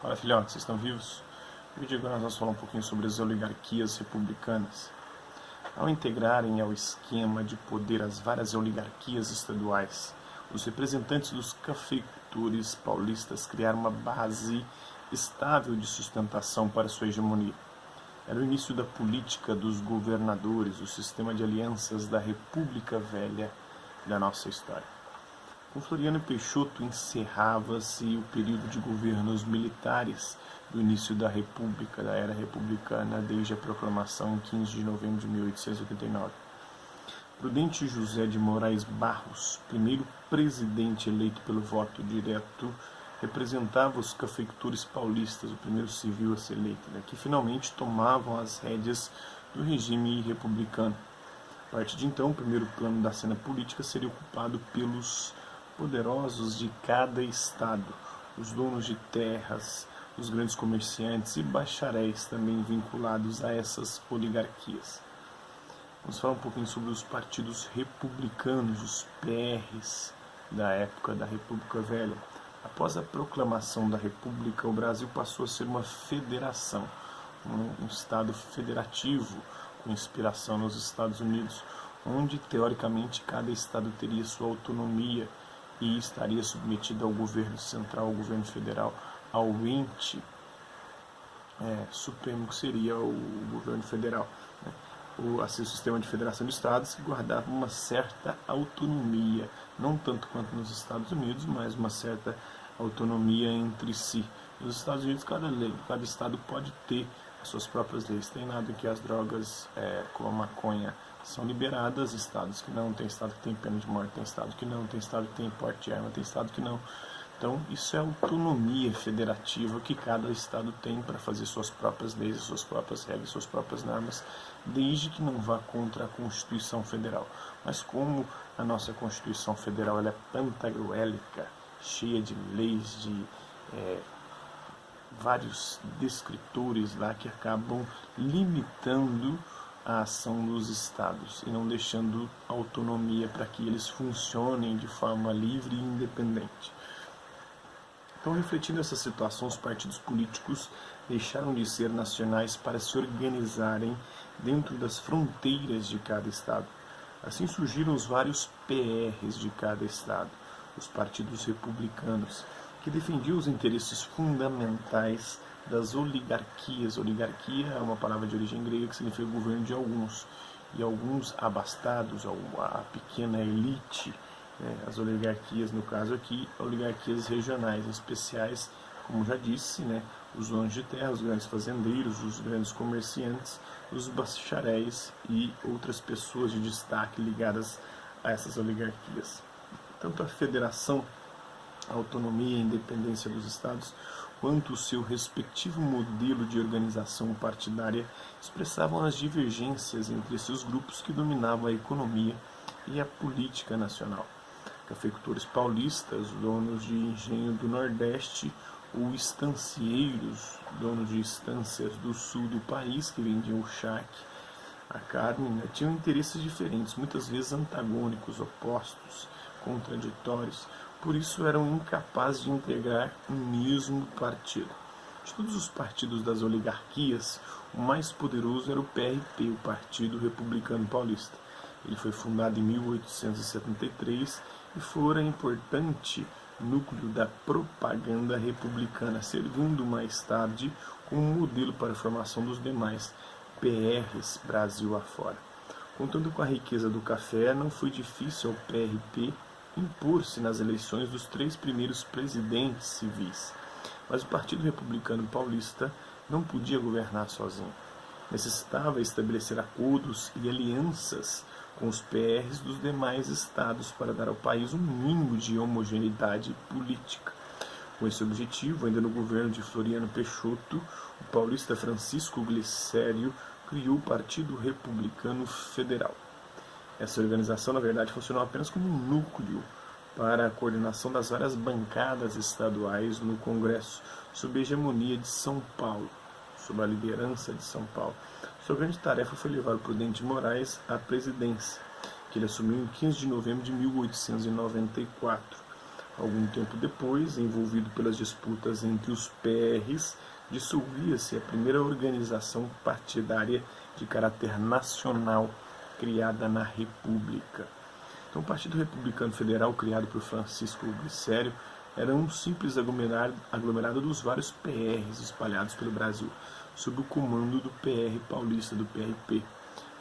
Fala, filhotes, vocês estão vivos? No vídeo agora nós vamos falar um pouquinho sobre as oligarquias republicanas. Ao integrarem ao esquema de poder as várias oligarquias estaduais, os representantes dos cafeicultores paulistas criaram uma base estável de sustentação para sua hegemonia. Era o início da política dos governadores, o sistema de alianças da República Velha da nossa história. Com Floriano Peixoto encerrava-se o período de governos militares do início da República, da era republicana, desde a proclamação em 15 de novembro de 1889. Prudente José de Moraes Barros, primeiro presidente eleito pelo voto direto, representava os cafeicultores paulistas, o primeiro civil a ser eleito, que finalmente tomavam as rédeas do regime republicano. A partir de então, o primeiro plano da cena política seria ocupado pelos poderosos de cada estado, os donos de terras, os grandes comerciantes e bacharéis também vinculados a essas oligarquias. Vamos falar um pouquinho sobre os partidos republicanos, os PRs da época da República Velha. Após a proclamação da República, o Brasil passou a ser uma federação, um estado federativo, com inspiração nos Estados Unidos, onde teoricamente cada estado teria sua autonomia e estaria submetido ao governo central, ao governo federal, ao ente supremo que seria o governo federal, o sistema de federação de estados que guardava uma certa autonomia, não tanto quanto nos Estados Unidos, mas uma certa autonomia entre si. Nos Estados Unidos, cada estado pode ter as suas próprias leis. Tem nada que as drogas, como a maconha, são liberadas, estados que não, tem estado que tem pena de morte, tem estado que não, tem estado que tem porte de arma, tem estado que não. Então, isso é autonomia federativa que cada estado tem para fazer suas próprias leis, suas próprias regras, suas próprias normas, desde que não vá contra a Constituição Federal. Mas como a nossa Constituição Federal ela é pantagruélica, cheia de leis, de vários descritores lá que acabam limitando a ação dos estados e não deixando autonomia para que eles funcionem de forma livre e independente. Então, refletindo essa situação, os partidos políticos deixaram de ser nacionais para se organizarem dentro das fronteiras de cada estado. Assim surgiram os vários PRs de cada estado, os partidos republicanos, que defendiam os interesses fundamentais das oligarquias. Oligarquia é uma palavra de origem grega que significa governo de alguns, e alguns abastados, a pequena elite, as oligarquias, no caso aqui, oligarquias regionais, especiais, como já disse, os donos de terra, os grandes fazendeiros, os grandes comerciantes, os bacharéis e outras pessoas de destaque ligadas a essas oligarquias. Tanto a federação, a autonomia e a independência dos estados, quanto o seu respectivo modelo de organização partidária expressavam as divergências entre esses grupos que dominavam a economia e a política nacional. Cafeicultores paulistas, donos de engenho do Nordeste, ou estancieiros, donos de estâncias do sul do país, que vendiam o charque, a carne, tinham interesses diferentes, muitas vezes antagônicos, opostos, contraditórios. Por isso eram incapazes de integrar um mesmo partido. De todos os partidos das oligarquias, o mais poderoso era o PRP, o Partido Republicano Paulista. Ele foi fundado em 1873 e fora importante núcleo da propaganda republicana, servindo mais tarde como modelo para a formação dos demais PRs Brasil afora. Contando com a riqueza do café, não foi difícil ao PRP impor-se nas eleições dos 3 primeiros presidentes civis. Mas o Partido Republicano Paulista não podia governar sozinho. Necessitava estabelecer acordos e alianças com os PRs dos demais estados para dar ao país um mínimo de homogeneidade política. Com esse objetivo, ainda no governo de Floriano Peixoto, o paulista Francisco Glicério criou o Partido Republicano Federal. Essa organização, na verdade, funcionou apenas como um núcleo para a coordenação das várias bancadas estaduais no Congresso, sob a hegemonia de São Paulo, sob a liderança de São Paulo. Sua grande tarefa foi levar o Prudente de Moraes à presidência, que ele assumiu em 15 de novembro de 1894. Algum tempo depois, envolvido pelas disputas entre os PRs, dissolvia-se a primeira organização partidária de caráter nacional criada na República. Então, o Partido Republicano Federal, criado por Francisco Glicério, era um simples aglomerado dos vários PRs espalhados pelo Brasil, sob o comando do PR paulista, do PRP.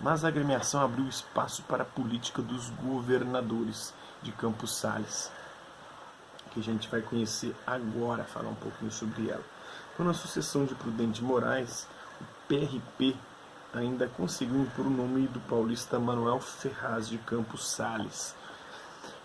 Mas a agremiação abriu espaço para a política dos governadores de Campos Sales, que a gente vai conhecer agora, falar um pouquinho sobre ela. Então, na sucessão de Prudente Moraes, o PRP ainda conseguiu impor o nome do paulista Manuel Ferraz de Campos Sales,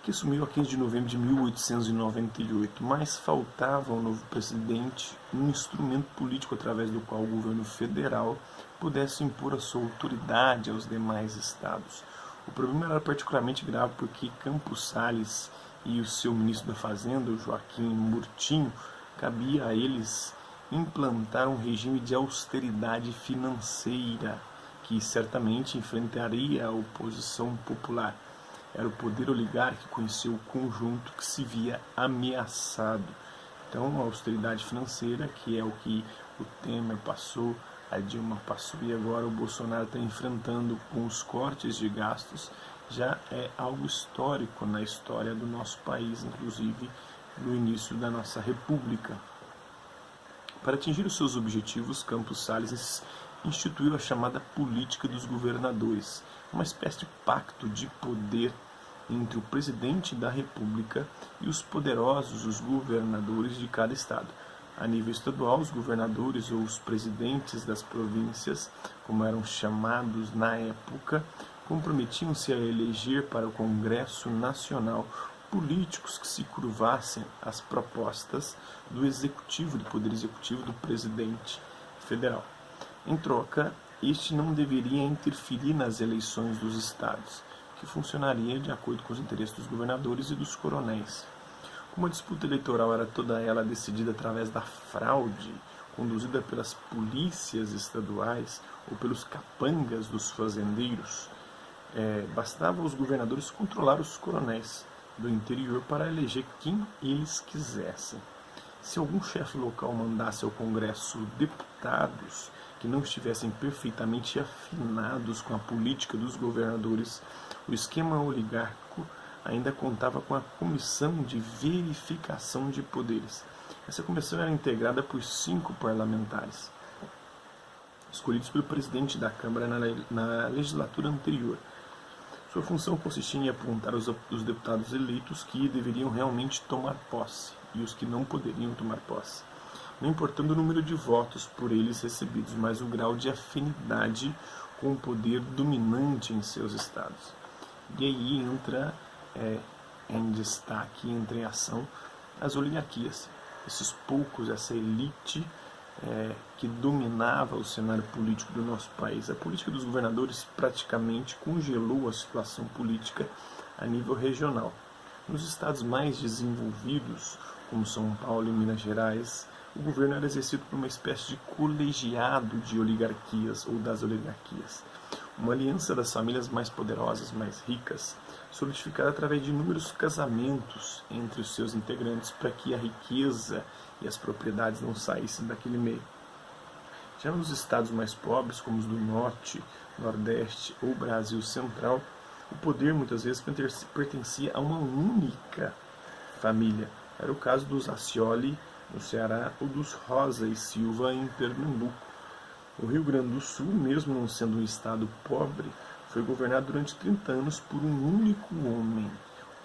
que assumiu a 15 de novembro de 1898, mas faltava ao novo presidente um instrumento político através do qual o governo federal pudesse impor a sua autoridade aos demais estados. O problema era particularmente grave porque Campos Sales e o seu ministro da Fazenda, o Joaquim Murtinho, cabia a eles implantar um regime de austeridade financeira que certamente enfrentaria a oposição popular. Era o poder oligárquico em seu conjunto que se via ameaçado. Então, a austeridade financeira, que é o que o Temer passou, a Dilma passou e agora o Bolsonaro está enfrentando com os cortes de gastos, já é algo histórico na história do nosso país, inclusive no início da nossa república. Para atingir os seus objetivos, Campos Sales instituiu a chamada política dos governadores, uma espécie de pacto de poder entre o presidente da República e os poderosos, os governadores de cada estado. A nível estadual, os governadores ou os presidentes das províncias, como eram chamados na época, comprometiam-se a eleger para o Congresso Nacional políticos que se curvassem às propostas do executivo, do poder executivo do presidente federal. Em troca, este não deveria interferir nas eleições dos estados, que funcionaria de acordo com os interesses dos governadores e dos coronéis. Como a disputa eleitoral era toda ela decidida através da fraude, conduzida pelas polícias estaduais ou pelos capangas dos fazendeiros, bastava aos governadores controlar os coronéis do interior para eleger quem eles quisessem. Se algum chefe local mandasse ao Congresso deputados que não estivessem perfeitamente afinados com a política dos governadores, o esquema oligárquico ainda contava com a Comissão de Verificação de Poderes. Essa comissão era integrada por 5 parlamentares, escolhidos pelo presidente da Câmara na legislatura anterior. Sua função consistia em apontar os deputados eleitos que deveriam realmente tomar posse e os que não poderiam tomar posse, não importando o número de votos por eles recebidos, mas o grau de afinidade com o poder dominante em seus estados. E aí entra em destaque, entra em ação as oligarquias, esses poucos, essa elite que dominava o cenário político do nosso país. A política dos governadores praticamente congelou a situação política a nível regional. Nos estados mais desenvolvidos, como São Paulo e Minas Gerais, o governo era exercido por uma espécie de colegiado de oligarquias ou das oligarquias, uma aliança das famílias mais poderosas, mais ricas, solidificada através de inúmeros casamentos entre os seus integrantes para que a riqueza e as propriedades não saíssem daquele meio. Já nos estados mais pobres, como os do Norte, Nordeste ou Brasil Central, o poder muitas vezes pertencia a uma única família. Era o caso dos Ascioli, no Ceará, ou dos Rosa e Silva, em Pernambuco. O Rio Grande do Sul, mesmo não sendo um estado pobre, foi governado durante 30 anos por um único homem,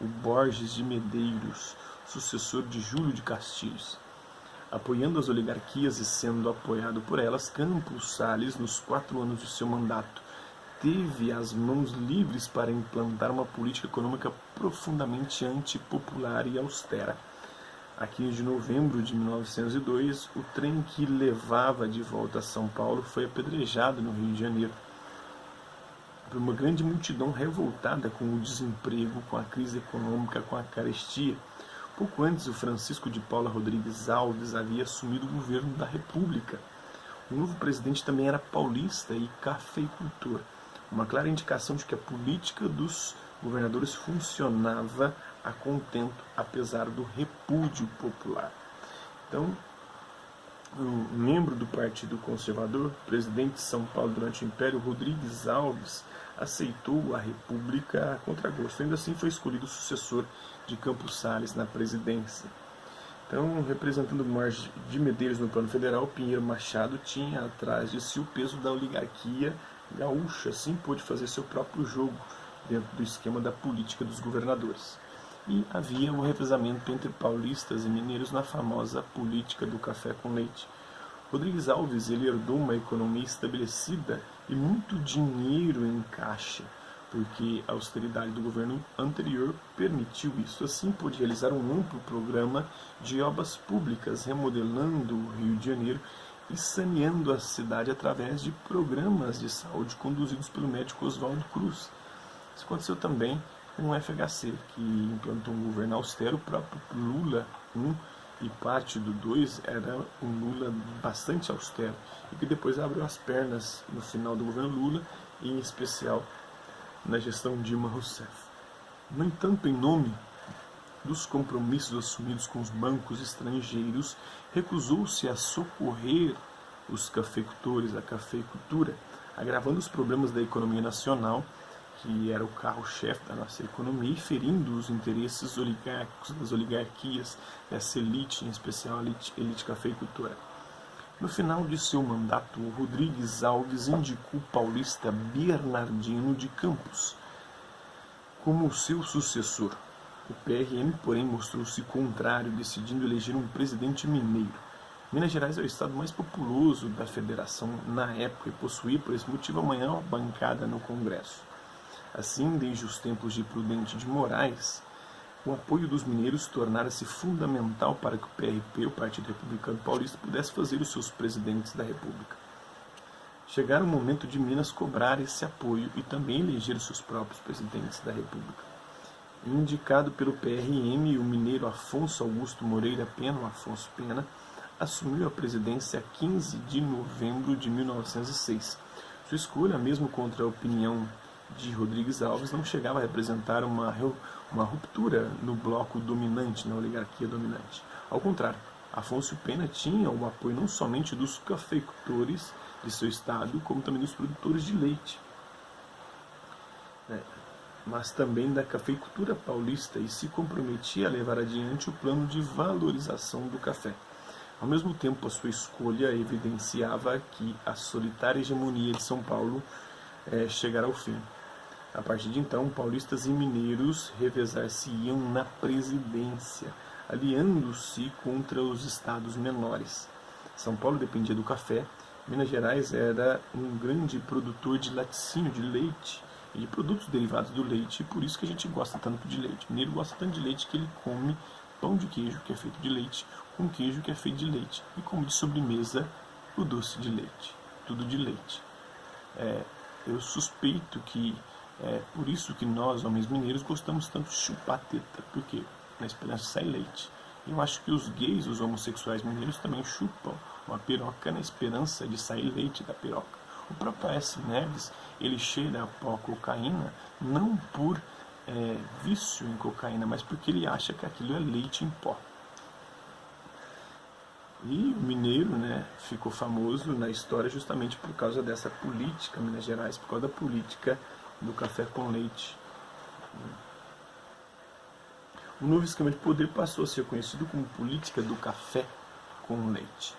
o Borges de Medeiros, sucessor de Júlio de Castilhos. Apoiando as oligarquias e sendo apoiado por elas, Campos Sales, nos 4 anos de seu mandato, teve as mãos livres para implantar uma política econômica profundamente antipopular e austera. A 15 de novembro de 1902, o trem que levava de volta a São Paulo foi apedrejado no Rio de Janeiro por uma grande multidão revoltada com o desemprego, com a crise econômica, com a carestia. Pouco antes, o Francisco de Paula Rodrigues Alves havia assumido o governo da República. O novo presidente também era paulista e cafeicultor, uma clara indicação de que a política dos governadores funcionava a contento, apesar do repúdio popular. Então, um membro do Partido Conservador, presidente de São Paulo durante o Império, Rodrigues Alves, aceitou a República a contragosto. Ainda assim foi escolhido o sucessor de Campos Salles na presidência. Então, representando Borges de Medeiros no plano federal, Pinheiro Machado tinha atrás de si o peso da oligarquia gaúcha, assim pôde fazer seu próprio jogo dentro do esquema da política dos governadores. E havia um revezamento entre paulistas e mineiros na famosa política do café com leite. Rodrigues Alves ele herdou uma economia estabelecida e muito dinheiro em caixa, porque a austeridade do governo anterior permitiu isso. Assim, pôde realizar um amplo programa de obras públicas, remodelando o Rio de Janeiro e saneando a cidade através de programas de saúde conduzidos pelo médico Oswaldo Cruz. Isso aconteceu também com o FHC, que implantou um governo austero. O próprio Lula 1 e parte do 2 era um Lula bastante austero, e que depois abriu as pernas no final do governo Lula, e em especial na gestão Dilma Rousseff. No entanto, em nome dos compromissos assumidos com os bancos estrangeiros, recusou-se a socorrer os cafeicultores, a cafeicultura, agravando os problemas da economia nacional, que era o carro-chefe da nossa economia, e ferindo os interesses oligárquicos das oligarquias, dessa elite, em especial a elite cafeicultora. No final de seu mandato, Rodrigues Alves indicou o paulista Bernardino de Campos como seu sucessor. O PRM, porém, mostrou-se contrário, decidindo eleger um presidente mineiro. Minas Gerais é o estado mais populoso da federação na época e possuía, por esse motivo, a maior bancada no Congresso. Assim, desde os tempos de Prudente de Moraes, o apoio dos mineiros tornara-se fundamental para que o PRP, o Partido Republicano Paulista, pudesse fazer os seus presidentes da República. Chegara o momento de Minas cobrar esse apoio e também eleger os seus próprios presidentes da República. Indicado pelo PRM, o mineiro Afonso Augusto Moreira Pena, o Afonso Pena, assumiu a presidência a 15 de novembro de 1906. Sua escolha, mesmo contra a opinião de Rodrigues Alves, não chegava a representar uma ruptura no bloco dominante, na oligarquia dominante. Ao contrário, Afonso Pena tinha o apoio não somente dos cafeicultores de seu estado, como também dos produtores de leite, mas também da cafeicultura paulista, e se comprometia a levar adiante o plano de valorização do café. Ao mesmo tempo, a sua escolha evidenciava que a solitária hegemonia de São Paulo chegara ao fim. A partir de então, paulistas e mineiros revezar-se-iam na presidência, aliando-se contra os estados menores. São Paulo dependia do café, Minas Gerais era um grande produtor de laticínio, de leite e de produtos derivados do leite, e por isso que a gente gosta tanto de leite. O mineiro gosta tanto de leite que ele come pão de queijo, que é feito de leite, com queijo, que é feito de leite, e como de sobremesa, o doce de leite, tudo de leite. Eu suspeito que é por isso que nós, homens mineiros, gostamos tanto de chupar teta, porque na esperança sai leite. Eu acho que os gays, os homossexuais mineiros, também chupam uma piroca na esperança de sair leite da piroca. O próprio Aécio Neves, ele cheira a pó cocaína, não por vício em cocaína, mas porque ele acha que aquilo é leite em pó. E o mineiro, ficou famoso na história justamente por causa dessa política, Minas Gerais, por causa da política do café com leite. O novo esquema de poder passou a ser conhecido como política do café com leite.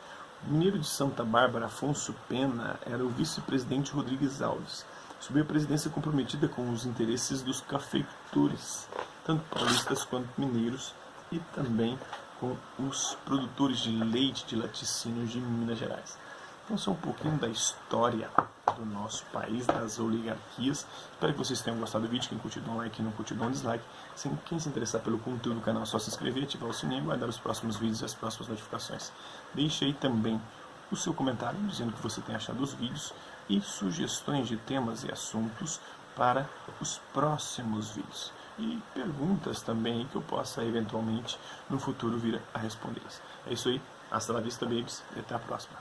O mineiro de Santa Bárbara, Afonso Pena, era o vice-presidente Rodrigues Alves. Subiu a presidência comprometida com os interesses dos cafeicultores, tanto paulistas quanto mineiros, e também com os produtores de leite, de laticínios de Minas Gerais. Então, isso é um pouquinho da história do nosso país, das oligarquias. Espero que vocês tenham gostado do vídeo. Quem curtiu, dá um like. Quem não curtiu, dá um dislike. Quem se interessar pelo conteúdo do canal, é só se inscrever, ativar o sininho e guardar os próximos vídeos e as próximas notificações. Deixe aí também o seu comentário, dizendo o que você tem achado dos vídeos e sugestões de temas e assuntos para os próximos vídeos. E perguntas também que eu possa, eventualmente, no futuro vir a respondê-las. É isso aí. Hasta la vista, babies. E até a próxima.